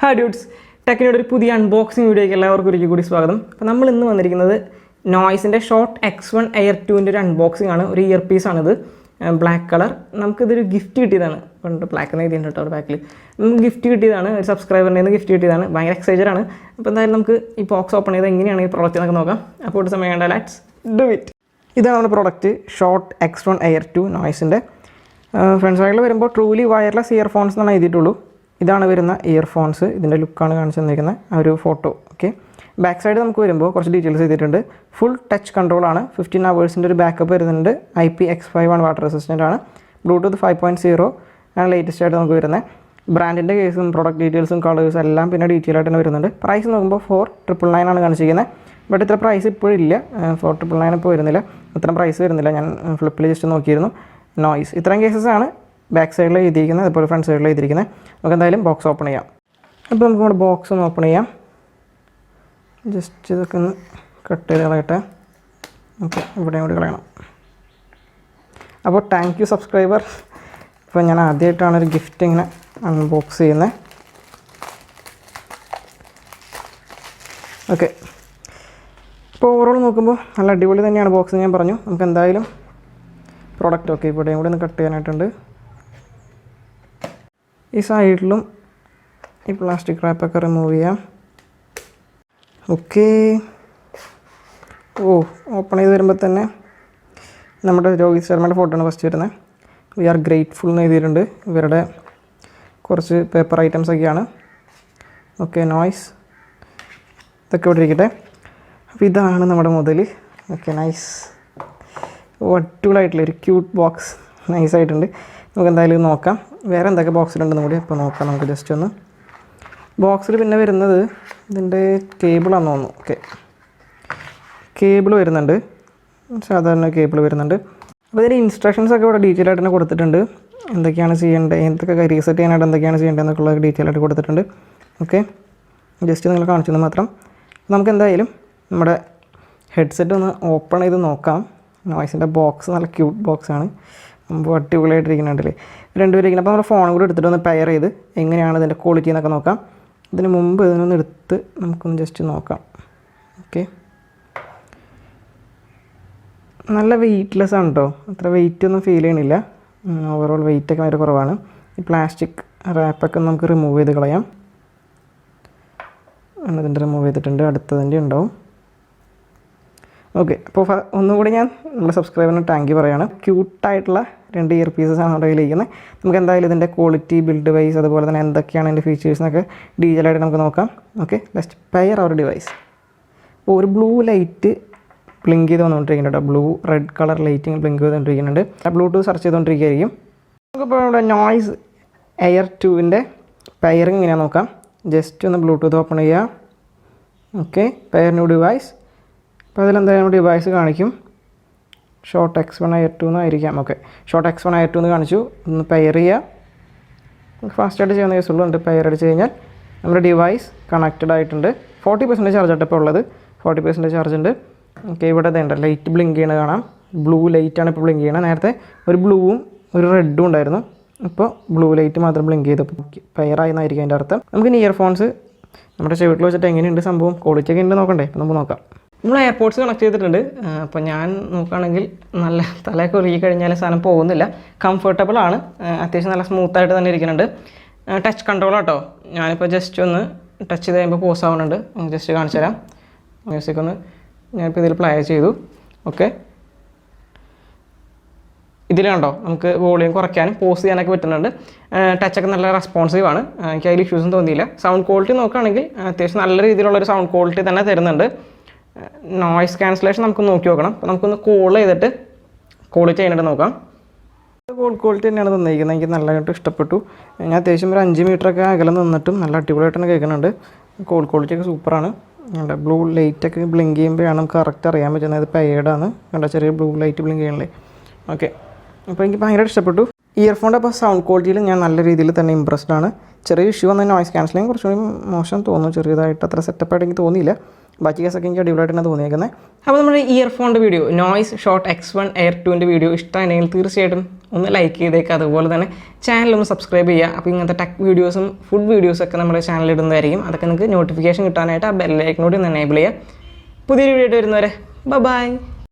Hi dudes, ടെക്കിനോട് ഒരു പുതിയ unboxing വീഡിയോയ്ക്ക് എല്ലാവർക്കും ഒരിക്കൽ കൂടി സ്വാഗതം. അപ്പോൾ നമ്മൾ ഇന്ന് വന്നിരിക്കുന്നത് നോയ്സിൻ്റെ ഷോർട്ട് X1 Air 2ൻ്റെ ഒരു അൺബോക്സിംഗ് ആണ്. ഒരു ഇയർ പീസ് ആണിത്, ബ്ലാക്ക് കളർ. നമുക്കിതൊരു ഗിഫ്റ്റ് കിട്ടിയതാണ്. കൊണ്ട് ബ്ലാക്ക് എന്ന് എഴുതിയിട്ടുണ്ട് കേട്ടോ ബാക്കിൽ. നമുക്ക് ഗിഫ്റ്റ് കിട്ടിയതാണ്, ഒരു സബ്സ്ക്രൈബറിൻ്റെ നിന്ന് ഗിഫ്റ്റ് കിട്ടിയതാണ്. ഭയങ്കര എക്സൈറ്റഡ് ആണ്. അപ്പോൾ എന്തായാലും നമുക്ക് ഈ ബോക്സ് ഓപ്പൺ ചെയ്ത് എങ്ങനെയാണ് ഈ പ്രോഡക്റ്റ് എന്നൊക്കെ നോക്കാം. അപ്പോൾ ഒരു സമയം വേണ്ട, ലെറ്റ്സ് ഡു ഇറ്റ്. ഇതാണ് നമ്മുടെ പ്രോഡക്റ്റ്, ഷോർട്ട് X1 Air 2 നോയ്സിൻ്റെ. ഫ്രണ്ട് സൈഡിൽ വരുമ്പോൾ ട്രൂലി വയർലെസ് ഇയർഫോൺസ് എന്നാണ് എഴുതിയിട്ടുള്ളൂ. ഇതാണ് വരുന്ന ഇയർഫോൺസ്. ഇതിൻ്റെ ലുക്കാണ് കാണിച്ചു തന്നിരിക്കുന്നത്, ആ ഒരു ഫോട്ടോ. ഓക്കെ, ബാക്ക് സൈഡ് നമുക്ക് വരുമ്പോൾ കുറച്ച് ഡീറ്റെയിൽസ് ചെയ്തിട്ടുണ്ട്. Full touch കൺട്രോളാണ്. 15 ഹവേഴ്സിൻ്റെ ഒരു ബാക്കപ്പ് വരുന്നുണ്ട്. IPX5 ആണ്, വാട്ടർ റെസിസ്റ്റൻ്റ് ആണ്. ബ്ലൂടൂത്ത് 5.0 ആണ് ലേറ്റസ്റ്റ് ആയിട്ട് നമുക്ക് വരുന്നത്. ബ്രാൻഡിൻ്റെ കേസും പ്രൊഡക്റ്റ് ഡീറ്റെയിൽസും കളേഴ്സും എല്ലാം പിന്നെ ഡീറ്റെയിൽ ആയിട്ട് തന്നെ വരുന്നുണ്ട്. പ്രൈസ് നോക്കുമ്പോൾ 4,999 ആണ് കാണിച്ചിരിക്കുന്നത്. ബട്ട് ഇത്ര പ്രൈസ് ഇപ്പോഴില്ല, 4,999 ഇപ്പോൾ വരുന്നില്ല, ഇത്രയും പ്രൈസ് വരുന്നില്ല. ഞാൻ ഫ്ലിപ്പിൽ ജസ്റ്റ് നോക്കിയിരുന്നു. നോയ്സ് ഇത്രയും കേസസാണ് ബാക്ക് സൈഡിൽ എഴുതിയിരിക്കുന്നത്, അതുപോലെ ഫ്രണ്ട് സൈഡിൽ എഴുതിയിരിക്കുന്നത്. നമുക്ക് എന്തായാലും ബോക്സ് ഓപ്പൺ ചെയ്യാം. അപ്പോൾ നമുക്ക് നമ്മുടെ ബോക്സ് ഒന്ന് ഓപ്പൺ ചെയ്യാം. ജസ്റ്റ് ഇതൊക്കെ ഒന്ന് കട്ട് ചെയ്ത് കളയട്ടെ. ഓക്കെ, ഇവിടെ കൂടി കളയണം. അപ്പോൾ താങ്ക് യു സബ്സ്ക്രൈബർ. ഇപ്പോൾ ഞാൻ ആദ്യമായിട്ടാണ് ഒരു ഗിഫ്റ്റ് ഇങ്ങനെ അൺബോക്സ് ചെയ്യുന്നത്. ഓക്കെ, ഇപ്പോൾ ഓവറോൾ നോക്കുമ്പോൾ നല്ല അടിപൊളി തന്നെയാണ് ബോക്സ്, ഞാൻ പറഞ്ഞു. നമുക്ക് എന്തായാലും പ്രോഡക്റ്റ് ഓക്കെ ഇവിടെയും കൂടി ഒന്ന് കട്ട് ചെയ്യാനായിട്ടുണ്ട്. ഈ സൈഡിലും ഈ പ്ലാസ്റ്റിക് റാപ്പൊക്കെ റിമൂവ് ചെയ്യാം. ഓക്കെ, ഓപ്പൺ ചെയ്ത് വരുമ്പോൾ തന്നെ നമ്മുടെ രോഹിത് ശർമ്മയുടെ ഫോട്ടോ ആണ് ഫസ്റ്റ് വരുന്നത്. വി ആർ ഗ്രേറ്റ്ഫുൾ എന്ന് എഴുതിയിട്ടുണ്ട്. ഇവരുടെ കുറച്ച് പേപ്പർ ഐറ്റംസ് ഒക്കെയാണ്. ഓക്കെ, നോയ്സ് ഇതൊക്കെ ഇവിടെ ഇരിക്കട്ടെ. അപ്പോൾ ഇതാണ് നമ്മുടെ മുതൽ. Okay, nice. അടിപൊളിയായിട്ടുള്ള ഒരു ക്യൂട്ട് ബോക്സ്, നൈസായിട്ടുണ്ട്. നമുക്ക് എന്തായാലും നോക്കാം വേറെ എന്തൊക്കെ ബോക്സിലുണ്ടെന്ന് കൂടി അപ്പോൾ നോക്കാം. നമുക്ക് ജസ്റ്റ് ഒന്ന് ബോക്സിൽ പിന്നെ വരുന്നത് ഇതിൻ്റെ കേബിളാണെന്ന് തോന്നുന്നു. ഓക്കെ, കേബിൾ വരുന്നുണ്ട്, സാധാരണ കേബിൾ വരുന്നുണ്ട്. അപ്പോൾ ഇതിൻ്റെ ഇൻസ്ട്രക്ഷൻസൊക്കെ ഇവിടെ ഡീറ്റെയിൽ ആയിട്ട് തന്നെ കൊടുത്തിട്ടുണ്ട്. എന്തൊക്കെയാണ് ചെയ്യേണ്ടത്, എന്തൊക്കെ റീസെറ്റ് ചെയ്യാനായിട്ട് എന്തൊക്കെയാണ് ചെയ്യേണ്ടത് എന്നൊക്കെയുള്ള ഡീറ്റെയിൽ ആയിട്ട് കൊടുത്തിട്ടുണ്ട്. ഓക്കെ, ജസ്റ്റ് നിങ്ങൾ കാണിച്ചത് മാത്രം. നമുക്ക് എന്തായാലും നമ്മുടെ ഹെഡ്സെറ്റ് ഒന്ന് ഓപ്പൺ ചെയ്ത് നോക്കാം. നോയ്സിൻ്റെ ബോക്സ് നല്ല ക്യൂട്ട് ബോക്സാണ്, അപ്പോൾ അടിപൊളിയായിട്ടിരിക്കുന്നുണ്ടല്ലേ രണ്ടുപേരും ഇരിക്കുന്നത്. അപ്പോൾ നമ്മുടെ ഫോൺ കൂടി എടുത്തിട്ട് ഒന്ന് പെയർ ചെയ്ത് എങ്ങനെയാണ് ഇതിൻ്റെ ക്വാളിറ്റി എന്നൊക്കെ നോക്കാം. ഇതിന് മുമ്പ് ഇതിനൊന്ന് എടുത്ത് നമുക്കൊന്ന് ജസ്റ്റ് നോക്കാം. ഓക്കെ, നല്ല വെയ്റ്റ്ലെസ് ആണ് കേട്ടോ, അത്ര വെയിറ്റ് ഒന്നും ഫീൽ ചെയ്യണില്ല. ഓവറോൾ വെയിറ്റൊക്കെ വളരെ കുറവാണ്. ഈ പ്ലാസ്റ്റിക് റാപ്പൊക്കെ നമുക്ക് റിമൂവ് ചെയ്ത് കളയാം. അതിൻ്റെ റിമൂവ് ചെയ്തിട്ടുണ്ട്, അടുത്തതിൻ്റെ ഉണ്ടാവും. ഓക്കെ, അപ്പോൾ ഒന്നുകൂടി ഞാൻ നമ്മുടെ സബ്സ്ക്രൈബറിന് താങ്ക് യു പറയുകയാണ്. ക്യൂട്ടായിട്ടുള്ള 2 ഇയർ പീസസാണ് നമ്മുടെ കയ്യിലിരിക്കുന്നത്. നമുക്ക് എന്തായാലും ഇതിൻ്റെ ക്വാളിറ്റി, ബിൽഡ് വൈസ്, അതുപോലെ തന്നെ എന്തൊക്കെയാണ് അതിൻ്റെ ഫീച്ചേഴ്സിനൊക്കെ ഡീറ്റെയിൽ ആയിട്ട് നമുക്ക് നോക്കാം. Okay, let's pair our device. അപ്പോൾ ഒരു ബ്ലൂ ലൈറ്റ് ബ്ലിങ്ക് ചെയ്ത് വന്നുകൊണ്ടിരിക്കുന്നുണ്ട്. Blue red colour lighting blink ചെയ്തുകൊണ്ടിരിക്കുന്നുണ്ട്. ബ്ലൂടൂത്ത് സെർച്ച് ചെയ്തുകൊണ്ടിരിക്കുകയായിരിക്കും. നമുക്കിപ്പോൾ ഇവിടെ നോയ്സ് എയർ 2ൻ്റെ പെയറിങ് ഇങ്ങനെ നോക്കാം. ജസ്റ്റ് ഒന്ന് ബ്ലൂടൂത്ത് ഓപ്പൺ ചെയ്യുക. Okay, pair new device. അപ്പോൾ അതിലെന്തായാലും ഡിവൈസ് കാണിക്കും. ഷോർട്ട് X1 Air 2 എന്നായിരിക്കാം. ഓക്കെ, ഷോർട്ട് X1 Air 2 എന്ന് കാണിച്ചു. ഒന്ന് പെയർ ചെയ്യുക. ഫാസ്റ്റായിട്ട് ചെയ്യുന്ന കേസുള്ളൂ. എന്നിട്ട് പെയർ അടിച്ച് കഴിഞ്ഞാൽ നമ്മുടെ ഡിവൈസ് കണക്റ്റഡ് ആയിട്ടുണ്ട്. 40% ചാർജ് ആയിട്ട് ഇപ്പോൾ ഉള്ളത്, 40% ചാർജ് ഉണ്ട്. ഓക്കെ, ഇവിടെ ഇതുണ്ട് ലൈറ്റ് ബ്ലിങ്ക് ചെയ്യണത് കാണാം. ബ്ലൂ ലൈറ്റാണ് ഇപ്പോൾ ബ്ലിങ്ക് ചെയ്യണത്. നേരത്തെ ഒരു ബ്ലൂവും ഒരു റെഡും ഉണ്ടായിരുന്നു, ഇപ്പോൾ ബ്ലൂ ലൈറ്റ് മാത്രം ബ്ലിങ്ക് ചെയ്തപ്പോൾ പെയറായി എന്നായിരിക്കും അതിൻ്റെ അർത്ഥം. നമുക്ക് ഇയർഫോൺസ് നമ്മുടെ ചെവിട്ടിൽ വെച്ചിട്ട് എങ്ങനെയുണ്ട് സംഭവം, ക്വാളിറ്റി ഒക്കെ ഉണ്ട് നോക്കണ്ടേ. അപ്പോൾ നമുക്ക് നോക്കാം. നമ്മൾ എയർപോർട്സ് കണക്ട് ചെയ്തിട്ടുണ്ട്. അപ്പോൾ ഞാൻ നോക്കുകയാണെങ്കിൽ നല്ല തലയൊക്കെ ഒരുക്കി കഴിഞ്ഞാൽ സാധനം പോകുന്നില്ല, കംഫർട്ടബിൾ ആണ്, അത്യാവശ്യം നല്ല സ്മൂത്തായിട്ട് തന്നെ ഇരിക്കുന്നുണ്ട്. ടച്ച് കൺട്രോൾ കേട്ടോ. ഞാനിപ്പോൾ ജസ്റ്റ് ഒന്ന് ടച്ച് ചെയ്ത് കഴിയുമ്പോൾ പോസ് ആവുന്നുണ്ട്. ജസ്റ്റ് കാണിച്ചു തരാം. മ്യൂസിക് ഒന്ന് ഞാനിപ്പോൾ ഇതിൽ പ്ലേ ചെയ്തു. ഓക്കെ, ഇതിൽ കണ്ടോ നമുക്ക് വോളിയം കുറയ്ക്കാനും പോസ് ചെയ്യാനൊക്കെ പറ്റുന്നുണ്ട്. ടച്ചൊക്കെ നല്ല റെസ്പോൺസീവ് ആണ്, എനിക്ക് അതിൽ ഇഷ്യൂസും തോന്നിയില്ല. സൗണ്ട് ക്വാളിറ്റി നോക്കുകയാണെങ്കിൽ അത്യാവശ്യം നല്ല രീതിയിലുള്ളൊരു സൗണ്ട് ക്വാളിറ്റി തന്നെ തരുന്നുണ്ട്. നോയ്സ് ക്യാൻസലേഷൻ നമുക്ക് നോക്കി നോക്കണം. അപ്പോൾ നമുക്കൊന്ന് കോൾ ചെയ്തിട്ട് ക്വാളിറ്റി ചെയ്യാനായിട്ട് നോക്കാം. കോൾ ക്വാളിറ്റി തന്നെയാണ് തന്നിരിക്കുന്നത്, എനിക്ക് നല്ലതായിട്ട് ഇഷ്ടപ്പെട്ടു. ഞാൻ അത്യാവശ്യം ഒരു 5 മീറ്ററൊക്കെ അകലെ നിന്നിട്ടും നല്ല അടിപൊളിയായിട്ട് തന്നെ കേൾക്കുന്നുണ്ട്. കോൾ ക്വാളിറ്റി ഒക്കെ സൂപ്പറാണ്. ബ്ലൂ ലൈറ്റൊക്കെ ബ്ലിങ്ക് ചെയ്യുമ്പോഴാണ് നമുക്ക് കറക്റ്റ് അറിയാൻ പറ്റുന്നത് ഇത് പെയ്ഡാണ്. കണ്ട ചെറിയ ബ്ലൂ ലൈറ്റ് ബ്ലിങ്ക് ചെയ്യണല്ലേ. ഓക്കെ, അപ്പോൾ എനിക്ക് ഭയങ്കര ഇഷ്ടപ്പെട്ടു. ഇയർഫോണിൻ്റെ അപ്പോൾ സൗണ്ട് ക്വാളിറ്റിയിൽ ഞാൻ നല്ല രീതിയിൽ തന്നെ ഇമ്പ്രസ്ഡ് ആണ്. ചെറിയ ഇഷ്യൂ വന്ന നോയ്സ് ക്യാൻസലിങ് കുറച്ചുകൂടി മോശം തോന്നുന്നു, ചെറിയതായിട്ട് അത്ര സെറ്റപ്പായിട്ട് എനിക്ക് തോന്നിയില്ല. ബാക്കി കേസൊക്കെ എനിക്ക് അടിപൊളിയായിട്ട് തന്നെ തോന്നിയേക്കുന്നത്. അപ്പോൾ നമ്മുടെ ഇയർഫോണിൻ്റെ വീഡിയോ, നോയ്സ് ഷോർട്ട് X1 Air 2ൻ്റെ വീഡിയോ ഇഷ്ടമാണെങ്കിൽ തീർച്ചയായിട്ടും ഒന്ന് ലൈക്ക് ചെയ്തേക്കുക. അതുപോലെ തന്നെ ചാനലൊന്ന് സബ്സ്ക്രൈബ് ചെയ്യുക. അപ്പോൾ ഇങ്ങനത്തെ ടെക് വീഡിയോസും ഫുഡ് വീഡിയോസൊക്കെ നമ്മുടെ ചാനലിൽ ഇടുന്നതായിരിക്കും. അതൊക്കെ നിങ്ങൾക്ക് നോട്ടിഫിക്കേഷൻ കിട്ടാനായിട്ട് ആ ബെല്ലൈക്കനോട് ഒന്ന് എനേബിൾ ചെയ്യുക. പുതിയൊരു വീഡിയോ വരുന്നവരെ ബൈ.